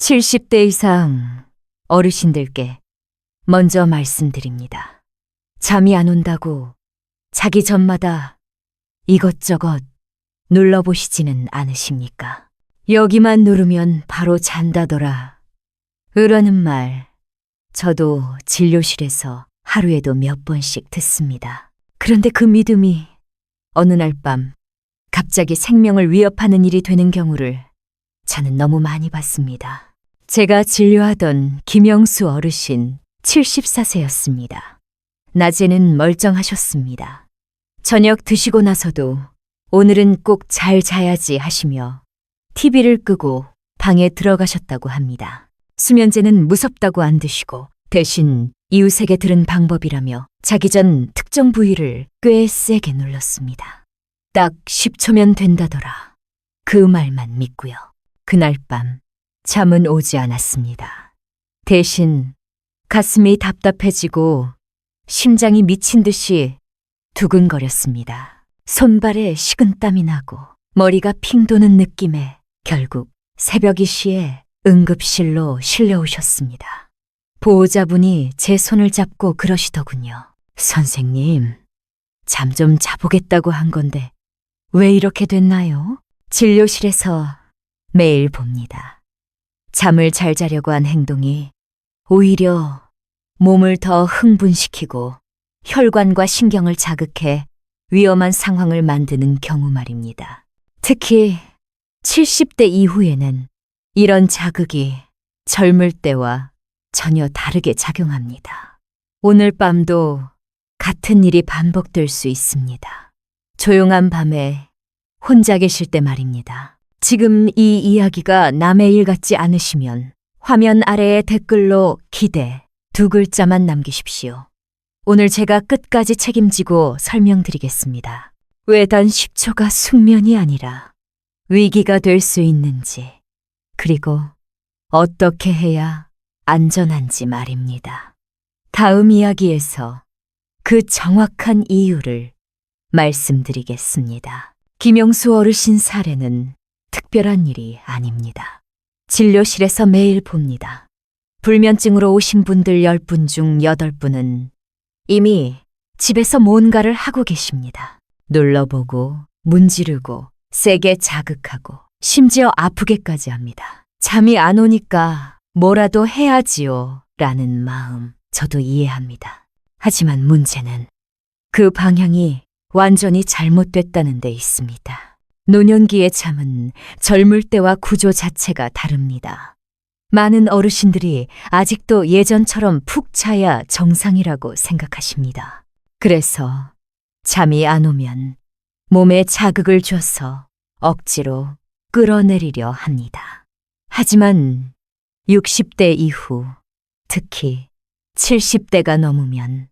70대 이상 어르신들께 먼저 말씀드립니다. 잠이 안 온다고 자기 전마다 이것저것 눌러보시지는 않으십니까? 여기만 누르면 바로 잔다더라. 으라는 말, 저도 진료실에서 하루에도 몇 번씩 듣습니다. 그런데 그 믿음이 어느 날 밤 갑자기 생명을 위협하는 일이 되는 경우를 저는 너무 많이 봤습니다. 제가 진료하던 김영수 어르신 74세였습니다. 낮에는 멀쩡하셨습니다. 저녁 드시고 나서도 오늘은 꼭 잘 자야지 하시며 TV를 끄고 방에 들어가셨다고 합니다. 수면제는 무섭다고 안 드시고 대신 이웃에게 들은 방법이라며 자기 전 특정 부위를 꽤 세게 눌렀습니다. 딱 10초면 된다더라. 그 말만 믿고요. 그날 밤 잠은 오지 않았습니다. 대신 가슴이 답답해지고 심장이 미친 듯이 두근거렸습니다. 손발에 식은땀이 나고 머리가 핑 도는 느낌에 결국 새벽 2시에 응급실로 실려오셨습니다. 보호자분이 제 손을 잡고 그러시더군요. 선생님, 잠 좀 자보겠다고 한 건데 왜 이렇게 됐나요? 진료실에서 매일 봅니다. 잠을 잘 자려고 한 행동이 오히려 몸을 더 흥분시키고 혈관과 신경을 자극해 위험한 상황을 만드는 경우 말입니다. 특히 70대 이후에는 이런 자극이 젊을 때와 전혀 다르게 작용합니다. 오늘 밤도 같은 일이 반복될 수 있습니다. 조용한 밤에 혼자 계실 때 말입니다. 지금 이 이야기가 남의 일 같지 않으시면 화면 아래에 댓글로 기대 2글자만 남기십시오. 오늘 제가 끝까지 책임지고 설명드리겠습니다. 왜 단 10초가 숙면이 아니라 위기가 될 수 있는지, 그리고 어떻게 해야 안전한지 말입니다. 다음 이야기에서 그 정확한 이유를 말씀드리겠습니다. 김영수 어르신 사례는 특별한 일이 아닙니다. 진료실에서 매일 봅니다. 불면증으로 오신 분들 10분 중 8분은 이미 집에서 뭔가를 하고 계십니다. 눌러보고, 문지르고, 세게 자극하고, 심지어 아프게까지 합니다. 잠이 안 오니까 뭐라도 해야지요 라는 마음 저도 이해합니다. 하지만 문제는 그 방향이 완전히 잘못됐다는 데 있습니다. 노년기의 잠은 젊을 때와 구조 자체가 다릅니다. 많은 어르신들이 아직도 예전처럼 푹 자야 정상이라고 생각하십니다. 그래서 잠이 안 오면 몸에 자극을 줘서 억지로 끌어내리려 합니다. 하지만 60대 이후, 특히 70대가 넘으면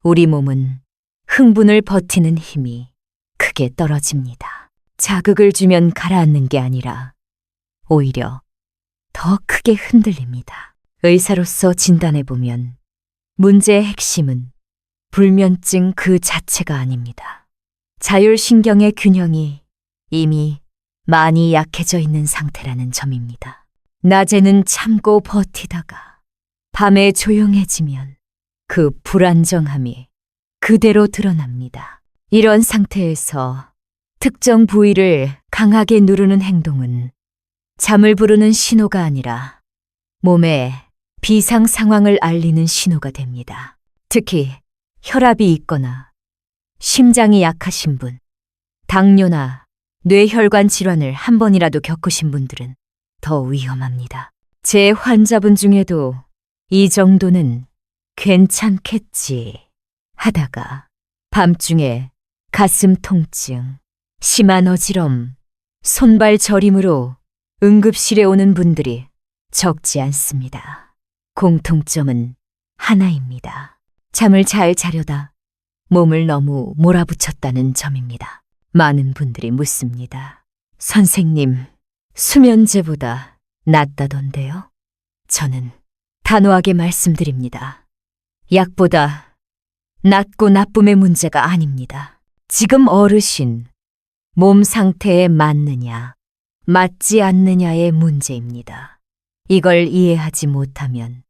우리 몸은 흥분을 버티는 힘이 크게 떨어집니다. 자극을 주면 가라앉는 게 아니라 오히려 더 크게 흔들립니다. 의사로서 진단해보면 문제의 핵심은 불면증 그 자체가 아닙니다. 자율신경의 균형이 이미 많이 약해져 있는 상태라는 점입니다. 낮에는 참고 버티다가 밤에 조용해지면 그 불안정함이 그대로 드러납니다. 이런 상태에서 특정 부위를 강하게 누르는 행동은 잠을 부르는 신호가 아니라 몸에 비상 상황을 알리는 신호가 됩니다. 특히 혈압이 있거나 심장이 약하신 분, 당뇨나 뇌혈관 질환을 한 번이라도 겪으신 분들은 더 위험합니다. 제 환자분 중에도 이 정도는 괜찮겠지 하다가 밤중에 가슴 통증, 심한 어지럼, 손발 저림으로 응급실에 오는 분들이 적지 않습니다. 공통점은 하나입니다. 잠을 잘 자려다 몸을 너무 몰아붙였다는 점입니다. 많은 분들이 묻습니다. 선생님, 수면제보다 낫다던데요? 저는 단호하게 말씀드립니다. 약보다 낫고 나쁨의 문제가 아닙니다. 지금 어르신, 몸 상태에 맞느냐, 맞지 않느냐의 문제입니다. 이걸 이해하지 못하면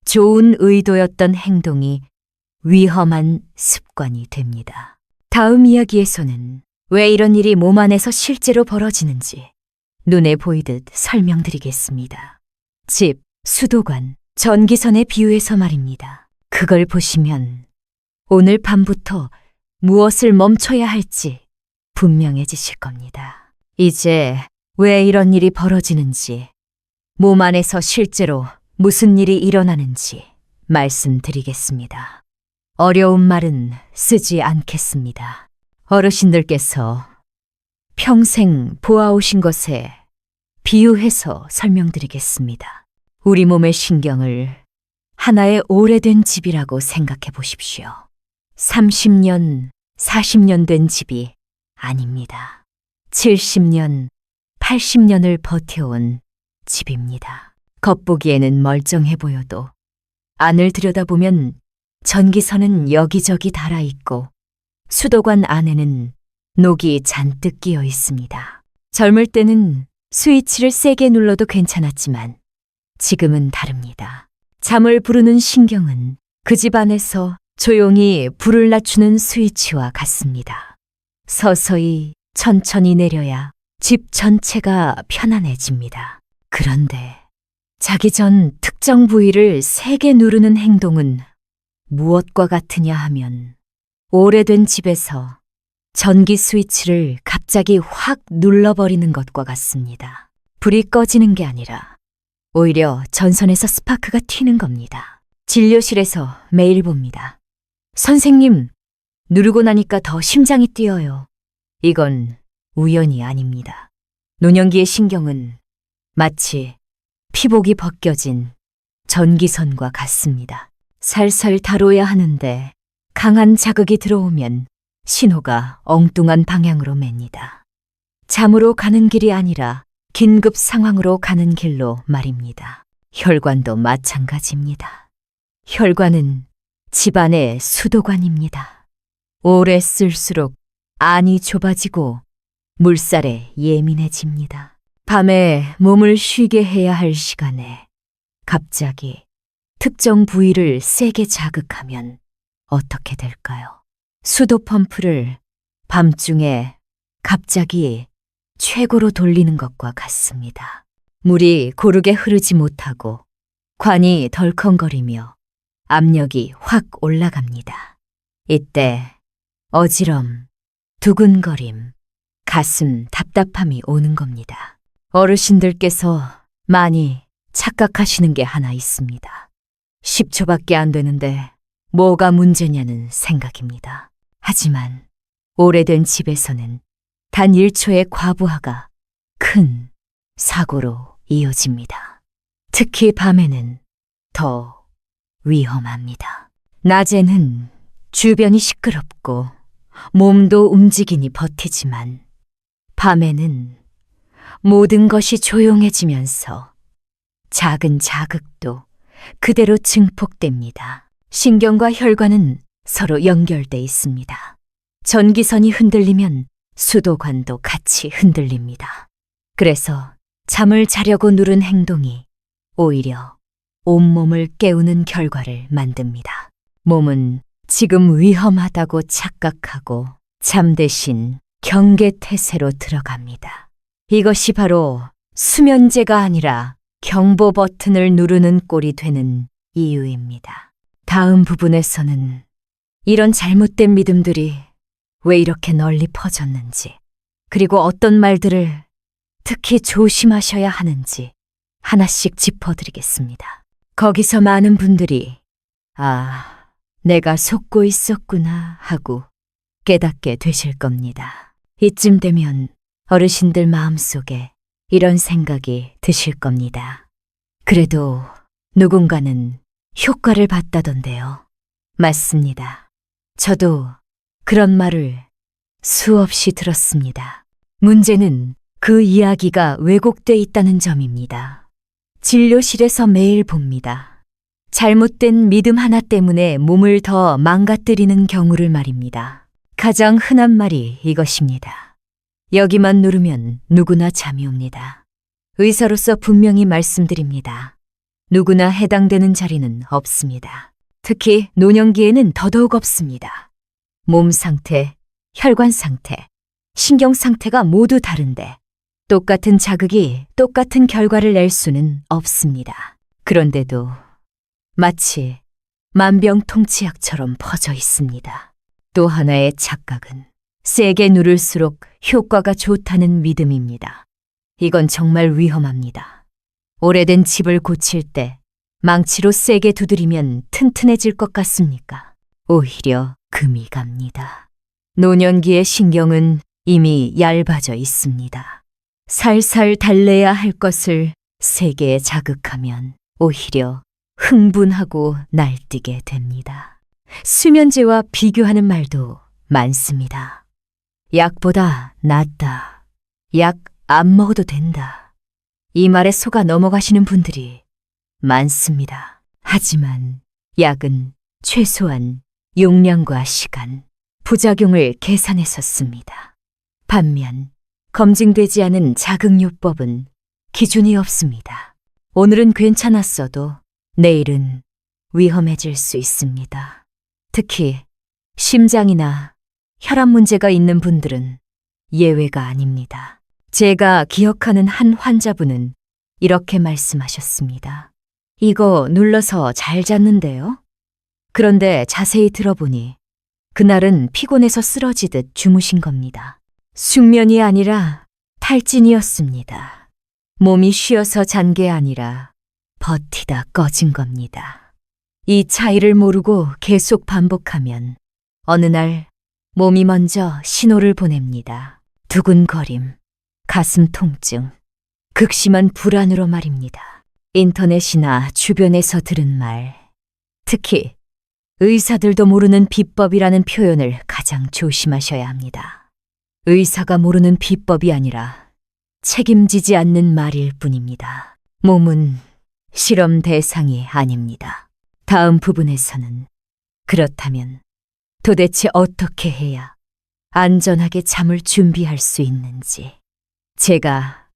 좋은 의도였던 행동이 위험한 습관이 됩니다. 다음 이야기에서는 왜 이런 일이 몸 안에서 실제로 벌어지는지 눈에 보이듯 설명드리겠습니다. 집, 수도관, 전기선의 비유에서 말입니다. 그걸 보시면 오늘 밤부터 무엇을 멈춰야 할지 분명해지실 겁니다. 이제 왜 이런 일이 벌어지는지, 몸 안에서 실제로 무슨 일이 일어나는지 말씀드리겠습니다. 어려운 말은 쓰지 않겠습니다. 어르신들께서 평생 보아오신 것에 비유해서 설명드리겠습니다. 우리 몸의 신경을 하나의 오래된 집이라고 생각해 보십시오. 30년, 40년 된 집이 아닙니다. 70년, 80년을 버텨온 집입니다. 겉보기에는 멀쩡해 보여도 안을 들여다보면 전기선은 여기저기 달아있고 수도관 안에는 녹이 잔뜩 끼어 있습니다. 젊을 때는 스위치를 세게 눌러도 괜찮았지만 지금은 다릅니다. 잠을 부르는 신경은 그 집 안에서 조용히 불을 낮추는 스위치와 같습니다. 서서히 천천히 내려야 집 전체가 편안해집니다. 그런데 자기 전 특정 부위를 세게 누르는 행동은 무엇과 같으냐 하면 오래된 집에서 전기 스위치를 갑자기 확 눌러버리는 것과 같습니다. 불이 꺼지는 게 아니라 오히려 전선에서 스파크가 튀는 겁니다. 진료실에서 매일 봅니다. 선생님, 누르고 나니까 더 심장이 뛰어요. 이건 우연이 아닙니다. 노년기의 신경은 마치 피복이 벗겨진 전기선과 같습니다. 살살 다뤄야 하는데 강한 자극이 들어오면 신호가 엉뚱한 방향으로 맵니다. 잠으로 가는 길이 아니라 긴급 상황으로 가는 길로 말입니다. 혈관도 마찬가지입니다. 혈관은 집안의 수도관입니다. 오래 쓸수록 안이 좁아지고 물살에 예민해집니다. 밤에 몸을 쉬게 해야 할 시간에 갑자기 특정 부위를 세게 자극하면 어떻게 될까요? 수도 펌프를 밤중에 갑자기 최고로 돌리는 것과 같습니다. 물이 고르게 흐르지 못하고 관이 덜컹거리며 압력이 확 올라갑니다. 이때 어지럼, 두근거림, 가슴 답답함이 오는 겁니다. 어르신들께서 많이 착각하시는 게 하나 있습니다. 10초밖에 안 되는데 뭐가 문제냐는 생각입니다. 하지만 오래된 집에서는 단 1초의 과부하가 큰 사고로 이어집니다. 특히 밤에는 더 위험합니다. 낮에는 주변이 시끄럽고 몸도 움직이니 버티지만 밤에는 모든 것이 조용해지면서 작은 자극도 그대로 증폭됩니다. 신경과 혈관은 서로 연결돼 있습니다. 전기선이 흔들리면 수도관도 같이 흔들립니다. 그래서 잠을 자려고 누른 행동이 오히려 온몸을 깨우는 결과를 만듭니다. 몸은 지금 위험하다고 착각하고 잠대신 경계태세로 들어갑니다. 이것이 바로 수면제가 아니라 경보 버튼을 누르는 꼴이 되는 이유입니다. 다음 부분에서는 이런 잘못된 믿음들이 왜 이렇게 널리 퍼졌는지, 그리고 어떤 말들을 특히 조심하셔야 하는지 하나씩 짚어드리겠습니다. 거기서 많은 분들이 내가 속고 있었구나 하고 깨닫게 되실 겁니다. 이쯤 되면 어르신들 마음속에 이런 생각이 드실 겁니다. 그래도 누군가는 효과를 봤다던데요. 맞습니다. 저도 그런 말을 수없이 들었습니다. 문제는 그 이야기가 왜곡돼 있다는 점입니다. 진료실에서 매일 봅니다. 잘못된 믿음 하나 때문에 몸을 더 망가뜨리는 경우를 말입니다. 가장 흔한 말이 이것입니다. 여기만 누르면 누구나 잠이 옵니다. 의사로서 분명히 말씀드립니다. 누구나 해당되는 자리는 없습니다. 특히 노년기에는 더더욱 없습니다. 몸 상태, 혈관 상태, 신경 상태가 모두 다른데 똑같은 자극이 똑같은 결과를 낼 수는 없습니다. 그런데도 마치 만병통치약처럼 퍼져 있습니다. 또 하나의 착각은 세게 누를수록 효과가 좋다는 믿음입니다. 이건 정말 위험합니다. 오래된 집을 고칠 때 망치로 세게 두드리면 튼튼해질 것 같습니까? 오히려 금이 갑니다. 노년기의 신경은 이미 얇아져 있습니다. 살살 달래야 할 것을 세게 자극하면 오히려 흥분하고 날뛰게 됩니다. 수면제와 비교하는 말도 많습니다. 약보다 낫다. 약 안 먹어도 된다. 이 말에 속아 넘어가시는 분들이 많습니다. 하지만 약은 최소한 용량과 시간, 부작용을 계산해서 씁니다. 반면 검증되지 않은 자극요법은 기준이 없습니다. 오늘은 괜찮았어도 내일은 위험해질 수 있습니다. 특히 심장이나 혈압 문제가 있는 분들은 예외가 아닙니다. 제가 기억하는 한 환자분은 이렇게 말씀하셨습니다. 이거 눌러서 잘 잤는데요? 그런데 자세히 들어보니 그날은 피곤해서 쓰러지듯 주무신 겁니다. 숙면이 아니라 탈진이었습니다. 몸이 쉬어서 잔 게 아니라 버티다 꺼진 겁니다. 이 차이를 모르고 계속 반복하면 어느 날 몸이 먼저 신호를 보냅니다. 두근거림, 가슴 통증, 극심한 불안으로 말입니다. 인터넷이나 주변에서 들은 말, 특히 의사들도 모르는 비법이라는 표현을 가장 조심하셔야 합니다. 의사가 모르는 비법이 아니라 책임지지 않는 말일 뿐입니다. 몸은 실험 대상이 아닙니다. 다음 부분에서는 그렇다면 도대체 어떻게 해야 안전하게 잠을 준비할 수 있는지 제가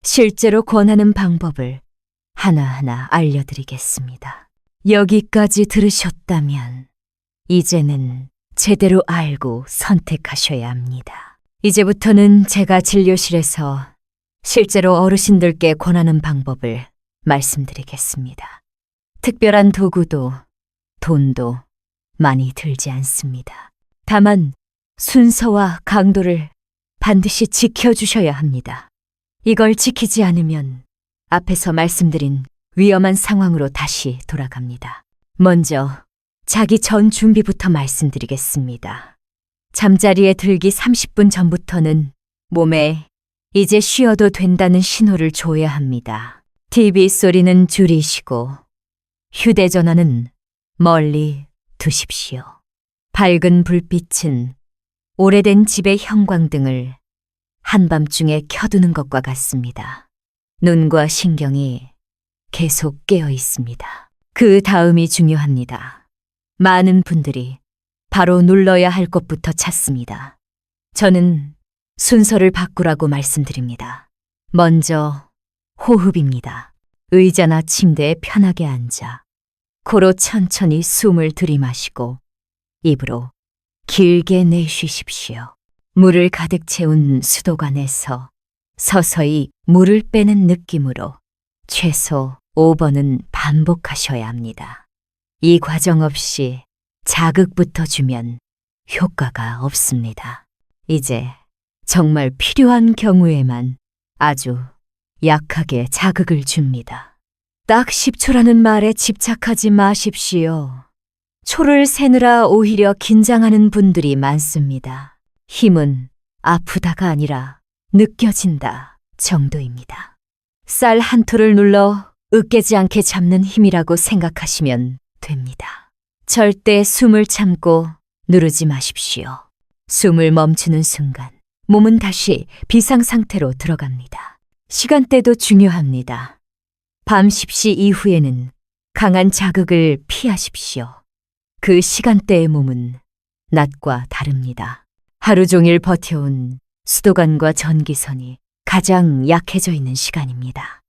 실제로 권하는 방법을 하나하나 알려드리겠습니다. 여기까지 들으셨다면 이제는 제대로 알고 선택하셔야 합니다. 이제부터는 제가 진료실에서 실제로 어르신들께 권하는 방법을 말씀드리겠습니다. 특별한 도구도 돈도 많이 들지 않습니다. 다만 순서와 강도를 반드시 지켜주셔야 합니다. 이걸 지키지 않으면 앞에서 말씀드린 위험한 상황으로 다시 돌아갑니다. 먼저 자기 전 준비부터 말씀드리겠습니다. 잠자리에 들기 30분 전부터는 몸에 이제 쉬어도 된다는 신호를 줘야 합니다. TV 소리는 줄이시고 휴대전화는 멀리 두십시오. 밝은 불빛은 오래된 집의 형광등을 한밤중에 켜두는 것과 같습니다. 눈과 신경이 계속 깨어 있습니다. 그 다음이 중요합니다. 많은 분들이 바로 눌러야 할 것부터 찾습니다. 저는 순서를 바꾸라고 말씀드립니다. 먼저 호흡입니다. 의자나 침대에 편하게 앉아 코로 천천히 숨을 들이마시고 입으로 길게 내쉬십시오. 물을 가득 채운 수도관에서 서서히 물을 빼는 느낌으로 최소 5번은 반복하셔야 합니다. 이 과정 없이 자극부터 주면 효과가 없습니다. 이제 정말 필요한 경우에만 아주 약하게 자극을 줍니다. 딱 10초라는 말에 집착하지 마십시오. 초를 세느라 오히려 긴장하는 분들이 많습니다. 힘은 아프다가 아니라 느껴진다 정도입니다. 쌀 한 톨을 눌러 으깨지 않게 잡는 힘이라고 생각하시면 됩니다. 절대 숨을 참고 누르지 마십시오. 숨을 멈추는 순간 몸은 다시 비상 상태로 들어갑니다. 시간대도 중요합니다. 밤 10시 이후에는 강한 자극을 피하십시오. 그 시간대의 몸은 낮과 다릅니다. 하루 종일 버텨온 수도관과 전기선이 가장 약해져 있는 시간입니다.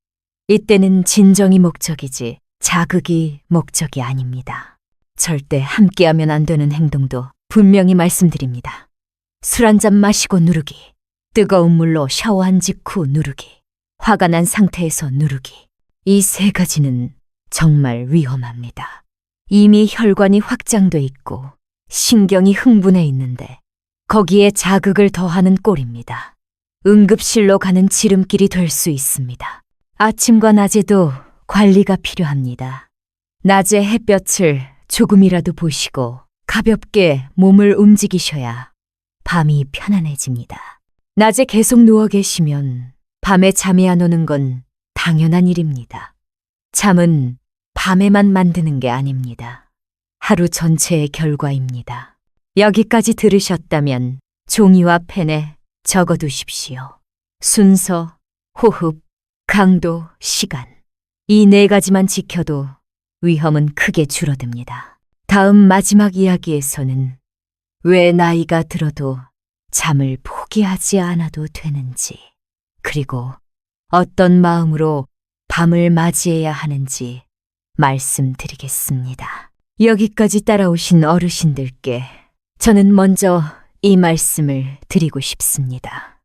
이때는 진정이 목적이지 자극이 목적이 아닙니다. 절대 함께하면 안 되는 행동도 분명히 말씀드립니다. 술 한 잔 마시고 누르기, 뜨거운 물로 샤워한 직후 누르기, 화가 난 상태에서 누르기. 이 세 가지는 정말 위험합니다. 이미 혈관이 확장돼 있고 신경이 흥분해 있는데 거기에 자극을 더하는 꼴입니다. 응급실로 가는 지름길이 될 수 있습니다. 아침과 낮에도 관리가 필요합니다. 낮에 햇볕을 조금이라도 보시고 가볍게 몸을 움직이셔야 밤이 편안해집니다. 낮에 계속 누워 계시면 밤에 잠이 안 오는 건 당연한 일입니다. 잠은 밤에만 만드는 게 아닙니다. 하루 전체의 결과입니다. 여기까지 들으셨다면 종이와 펜에 적어두십시오. 순서, 호흡, 강도, 시간. 이 네 가지만 지켜도 위험은 크게 줄어듭니다. 다음 마지막 이야기에서는 왜 나이가 들어도 잠을 포기하지 않아도 되는지, 그리고 어떤 마음으로 밤을 맞이해야 하는지 말씀드리겠습니다. 여기까지 따라오신 어르신들께 저는 먼저 이 말씀을 드리고 싶습니다.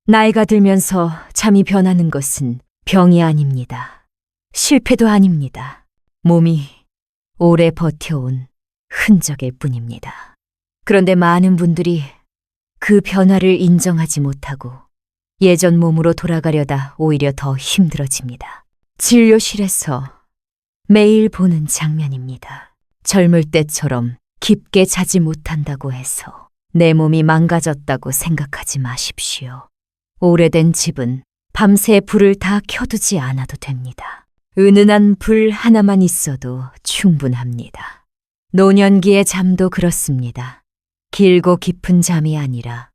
나이가 들면서 잠이 변하는 것은 병이 아닙니다. 실패도 아닙니다. 몸이 오래 버텨온 흔적일 뿐입니다. 그런데 많은 분들이 그 변화를 인정하지 못하고 예전 몸으로 돌아가려다 오히려 더 힘들어집니다. 진료실에서 매일 보는 장면입니다. 젊을 때처럼 깊게 자지 못한다고 해서 내 몸이 망가졌다고 생각하지 마십시오. 오래된 집은 밤새 불을 다 켜두지 않아도 됩니다. 은은한 불 하나만 있어도 충분합니다. 노년기의 잠도 그렇습니다. 길고 깊은 잠이 아니라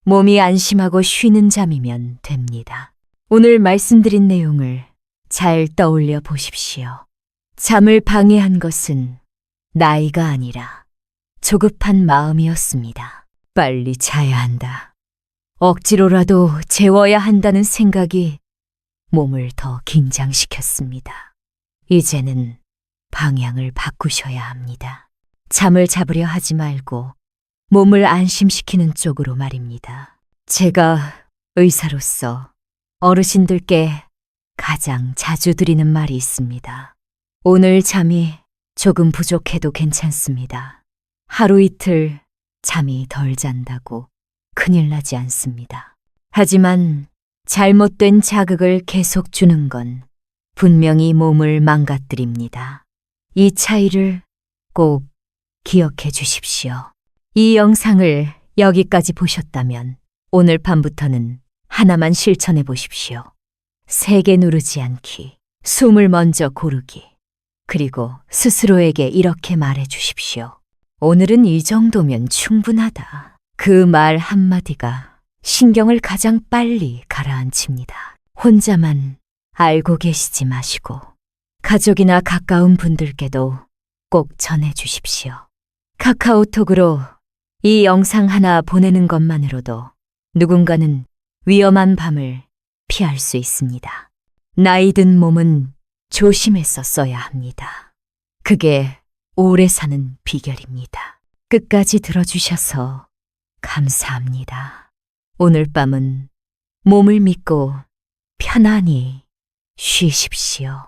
몸이 안심하고 쉬는 잠이면 됩니다. 오늘 말씀드린 내용을 잘 떠올려 보십시오. 잠을 방해한 것은 나이가 아니라 조급한 마음이었습니다. 빨리 자야 한다. 억지로라도 재워야 한다는 생각이 몸을 더 긴장시켰습니다. 이제는 방향을 바꾸셔야 합니다. 잠을 잡으려 하지 말고 몸을 안심시키는 쪽으로 말입니다. 제가 의사로서 어르신들께 가장 자주 드리는 말이 있습니다. 오늘 잠이 조금 부족해도 괜찮습니다. 하루 이틀 잠이 덜 잔다고 큰일 나지 않습니다. 하지만 잘못된 자극을 계속 주는 건 분명히 몸을 망가뜨립니다. 이 차이를 꼭 기억해 주십시오. 이 영상을 여기까지 보셨다면 오늘 밤부터는 하나만 실천해 보십시오. 세게 누르지 않기, 숨을 먼저 고르기, 그리고 스스로에게 이렇게 말해 주십시오. 오늘은 이 정도면 충분하다. 그 말 한마디가 신경을 가장 빨리 가라앉힙니다. 혼자만 알고 계시지 마시고 가족이나 가까운 분들께도 꼭 전해 주십시오. 카카오톡으로 이 영상 하나 보내는 것만으로도 누군가는 위험한 밤을 피할 수 있습니다. 나이 든 몸은 조심해서 써야 합니다. 그게 오래 사는 비결입니다. 끝까지 들어주셔서 감사합니다. 오늘 밤은 몸을 믿고 편안히 쉬십시오.